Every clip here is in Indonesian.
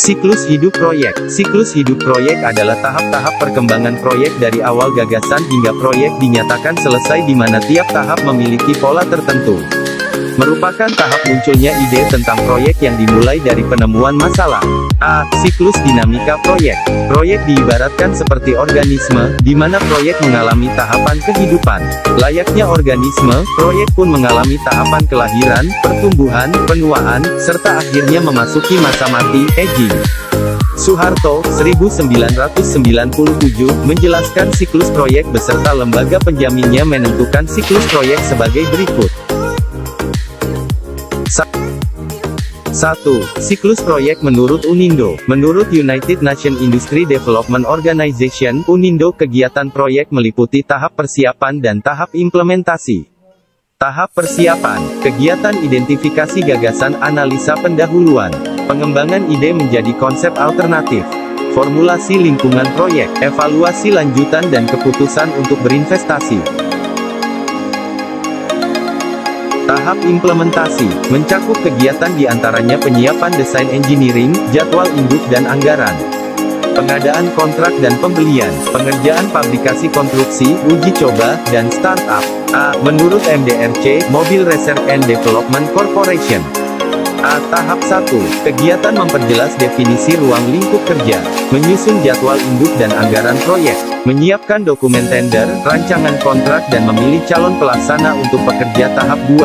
Siklus hidup proyek. Siklus hidup proyek adalah tahap-tahap perkembangan proyek dari awal gagasan hingga proyek dinyatakan selesai di mana tiap tahap memiliki pola tertentu. Merupakan tahap munculnya ide tentang proyek yang dimulai dari penemuan masalah. A. Siklus dinamika proyek. Proyek diibaratkan seperti organisme, di mana proyek mengalami tahapan kehidupan. Layaknya organisme, proyek pun mengalami tahapan kelahiran, pertumbuhan, penuaan, serta akhirnya memasuki masa mati, aging. Soeharto, 1997, menjelaskan siklus proyek beserta lembaga penjaminnya menentukan siklus proyek sebagai berikut. 1. Siklus proyek menurut UNINDO. Menurut United Nations Industry Development Organization, UNINDO, kegiatan proyek meliputi tahap persiapan dan tahap implementasi. Tahap persiapan, kegiatan identifikasi gagasan, analisa pendahuluan, pengembangan ide menjadi konsep alternatif, formulasi lingkungan proyek, evaluasi lanjutan dan keputusan untuk berinvestasi. Tahap implementasi, mencakup kegiatan diantaranya penyiapan desain engineering, jadwal induk dan anggaran, pengadaan kontrak dan pembelian, pengerjaan pabrikasi konstruksi, uji coba, dan startup. A. Menurut MDRC, Mobile Research and Development Corporation. A. Tahap 1. Kegiatan memperjelas definisi ruang lingkup kerja, menyusun jadwal induk dan anggaran proyek, menyiapkan dokumen tender, rancangan kontrak dan memilih calon pelaksana untuk pekerja. Tahap 2.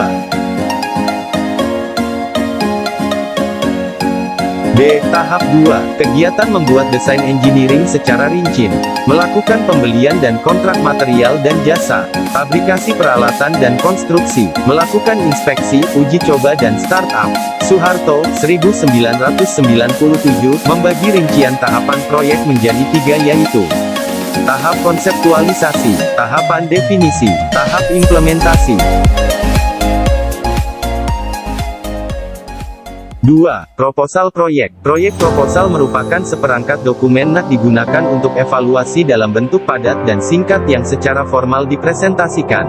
B. Tahap 2. Kegiatan membuat desain engineering secara rinci, melakukan pembelian dan kontrak material dan jasa, fabrikasi peralatan dan konstruksi, melakukan inspeksi, uji coba dan startup. Soeharto, 1997, membagi rincian tahapan proyek menjadi 3 yaitu tahap konseptualisasi, tahapan definisi, tahap implementasi. 2. Proposal proyek. Proyek proposal merupakan seperangkat dokumen yang digunakan untuk evaluasi dalam bentuk padat dan singkat yang secara formal dipresentasikan.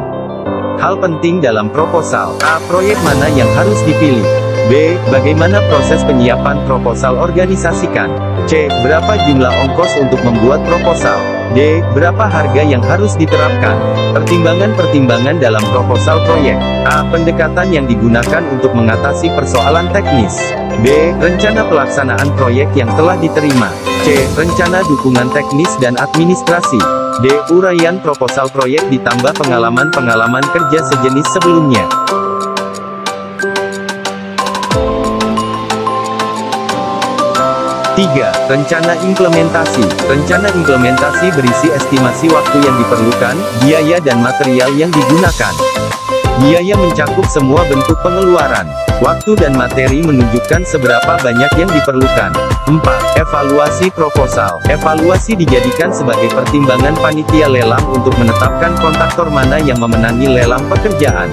Hal penting dalam proposal. A. Proyek mana yang harus dipilih? B. Bagaimana proses penyiapan proposal organisasikan? C. Berapa jumlah ongkos untuk membuat proposal? D. Berapa harga yang harus diterapkan? Pertimbangan-pertimbangan dalam proposal proyek. A. Pendekatan yang digunakan untuk mengatasi persoalan teknis. B. Rencana pelaksanaan proyek yang telah diterima. C. Rencana dukungan teknis dan administrasi. D. Uraian proposal proyek ditambah pengalaman-pengalaman kerja sejenis sebelumnya. 3. Rencana implementasi. Rencana implementasi berisi estimasi waktu yang diperlukan, biaya dan material yang digunakan. Biaya mencakup semua bentuk pengeluaran. Waktu dan materi menunjukkan seberapa banyak yang diperlukan. 4. Evaluasi proposal. Evaluasi dijadikan sebagai pertimbangan panitia lelang untuk menetapkan kontraktor mana yang memenangi lelang pekerjaan.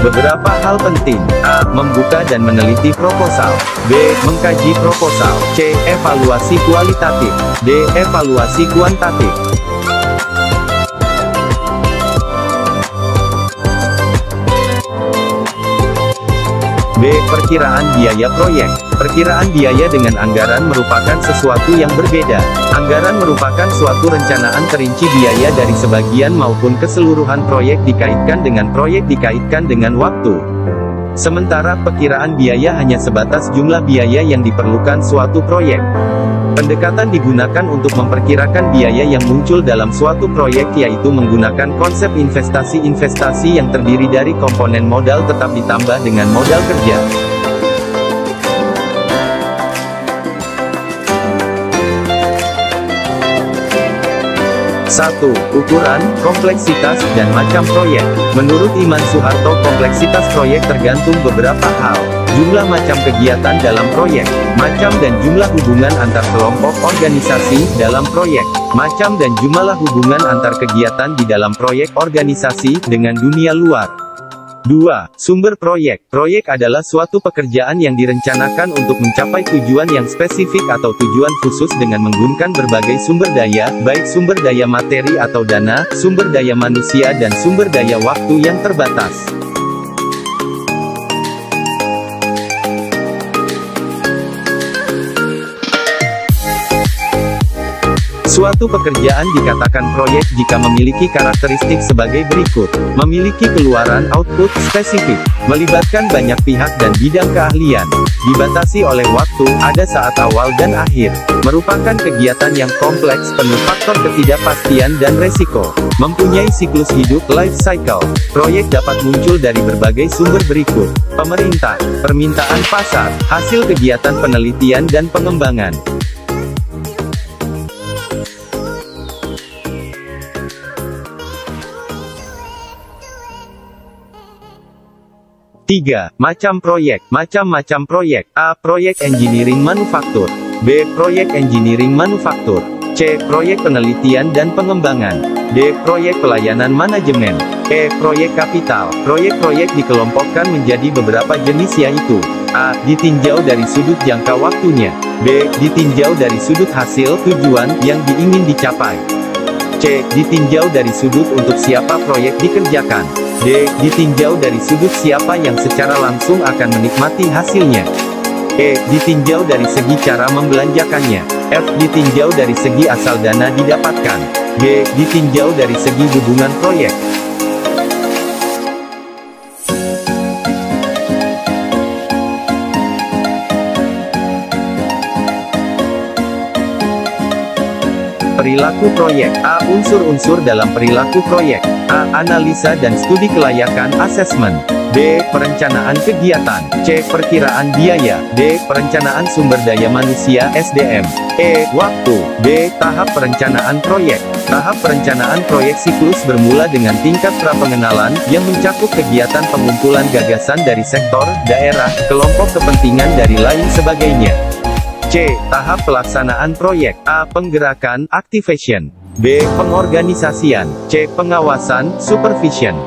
Beberapa hal penting. A. Membuka dan meneliti proposal. B. Mengkaji proposal. C. Evaluasi kualitatif. D. Evaluasi kuantitatif. B. Perkiraan biaya proyek. Perkiraan biaya dengan anggaran merupakan sesuatu yang berbeda. Anggaran merupakan suatu rencanaan terinci biaya dari sebagian maupun keseluruhan proyek dikaitkan dengan waktu. Sementara perkiraan biaya hanya sebatas jumlah biaya yang diperlukan suatu proyek. Pendekatan digunakan untuk memperkirakan biaya yang muncul dalam suatu proyek yaitu menggunakan konsep investasi yang terdiri dari komponen modal tetap ditambah dengan modal kerja. 1. Ukuran, kompleksitas, dan macam proyek. Menurut Iman Soeharto, kompleksitas proyek tergantung beberapa hal. Jumlah macam kegiatan dalam proyek, macam dan jumlah hubungan antar kelompok organisasi dalam proyek, macam dan jumlah hubungan antar kegiatan di dalam proyek organisasi dengan dunia luar. 2. Sumber proyek. Proyek adalah suatu pekerjaan yang direncanakan untuk mencapai tujuan yang spesifik atau tujuan khusus dengan menggunakan berbagai sumber daya, baik sumber daya materi atau dana, sumber daya manusia dan sumber daya waktu yang terbatas. Suatu pekerjaan dikatakan proyek jika memiliki karakteristik sebagai berikut. Memiliki keluaran output spesifik, melibatkan banyak pihak dan bidang keahlian, dibatasi oleh waktu, ada saat awal dan akhir, merupakan kegiatan yang kompleks penuh faktor ketidakpastian dan resiko, mempunyai siklus hidup life cycle. Proyek dapat muncul dari berbagai sumber berikut: pemerintah, permintaan pasar, hasil kegiatan penelitian dan pengembangan. 3. Macam proyek. Macam-macam proyek. A. Proyek engineering manufaktur. B. Proyek engineering manufaktur. C. Proyek penelitian dan pengembangan. D. Proyek pelayanan manajemen. E. Proyek kapital. Proyek-proyek dikelompokkan menjadi beberapa jenis, yaitu: A. Ditinjau dari sudut jangka waktunya. B. Ditinjau dari sudut hasil tujuan yang diingin dicapai. C. Ditinjau dari sudut untuk siapa proyek dikerjakan. D. Ditinjau dari sudut siapa yang secara langsung akan menikmati hasilnya. E. Ditinjau dari segi cara membelanjakannya. F. Ditinjau dari segi asal dana didapatkan. G. Ditinjau dari segi hubungan proyek. Perilaku proyek. A. Unsur-unsur dalam perilaku proyek. A. Analisa dan studi kelayakan assessment. B. Perencanaan kegiatan. C. Perkiraan biaya. D. Perencanaan sumber daya manusia SDM. E. Waktu. B. Tahap perencanaan proyek. Tahap perencanaan proyek siklus bermula dengan tingkat prapengenalan, yang mencakup kegiatan pengumpulan gagasan dari sektor, daerah, kelompok kepentingan dari lain sebagainya. C. Tahap pelaksanaan proyek. A. Penggerakan, activation. B. Pengorganisasian. C. Pengawasan, supervision.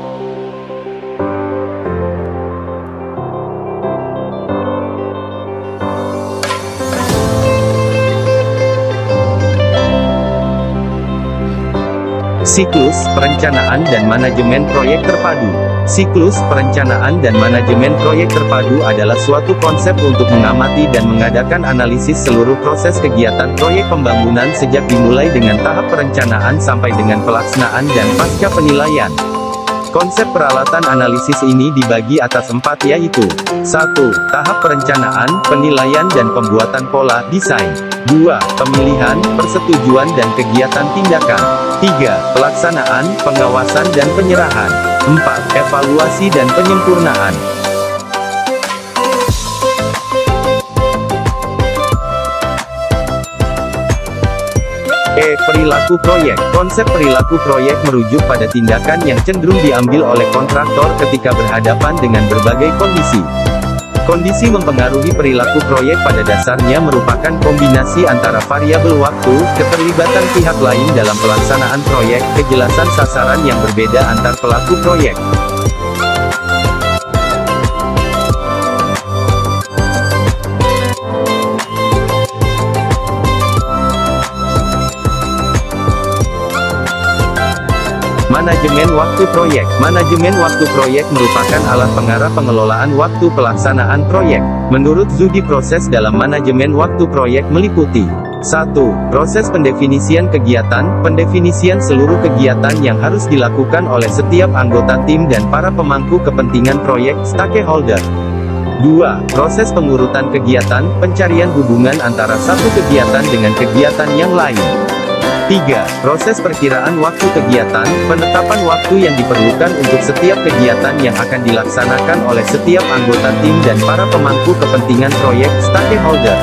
Siklus, perencanaan dan manajemen proyek terpadu. Siklus, perencanaan dan manajemen proyek terpadu adalah suatu konsep untuk mengamati dan mengadakan analisis seluruh proses kegiatan proyek pembangunan sejak dimulai dengan tahap perencanaan sampai dengan pelaksanaan dan pasca penilaian. Konsep peralatan analisis ini dibagi atas 4, yaitu: 1. Tahap perencanaan, penilaian dan pembuatan pola, desain. 2. Pemilihan, persetujuan dan kegiatan tindakan. 3. Pelaksanaan, pengawasan dan penyerahan. 4. Evaluasi dan penyempurnaan. E. Perilaku proyek. Konsep perilaku proyek merujuk pada tindakan yang cenderung diambil oleh kontraktor ketika berhadapan dengan berbagai kondisi. Kondisi mempengaruhi perilaku proyek pada dasarnya merupakan kombinasi antara variabel waktu, keterlibatan pihak lain dalam pelaksanaan proyek, kejelasan sasaran yang berbeda antar pelaku proyek. Manajemen waktu proyek. Manajemen waktu proyek merupakan alat pengarah pengelolaan waktu pelaksanaan proyek. Menurut Zudi, proses dalam manajemen waktu proyek meliputi: 1. Proses pendefinisian kegiatan, pendefinisian seluruh kegiatan yang harus dilakukan oleh setiap anggota tim dan para pemangku kepentingan proyek, stakeholder. 2. Proses pengurutan kegiatan, pencarian hubungan antara satu kegiatan dengan kegiatan yang lain. 3. Proses perkiraan waktu kegiatan, penetapan waktu yang diperlukan untuk setiap kegiatan yang akan dilaksanakan oleh setiap anggota tim dan para pemangku kepentingan proyek, stakeholder.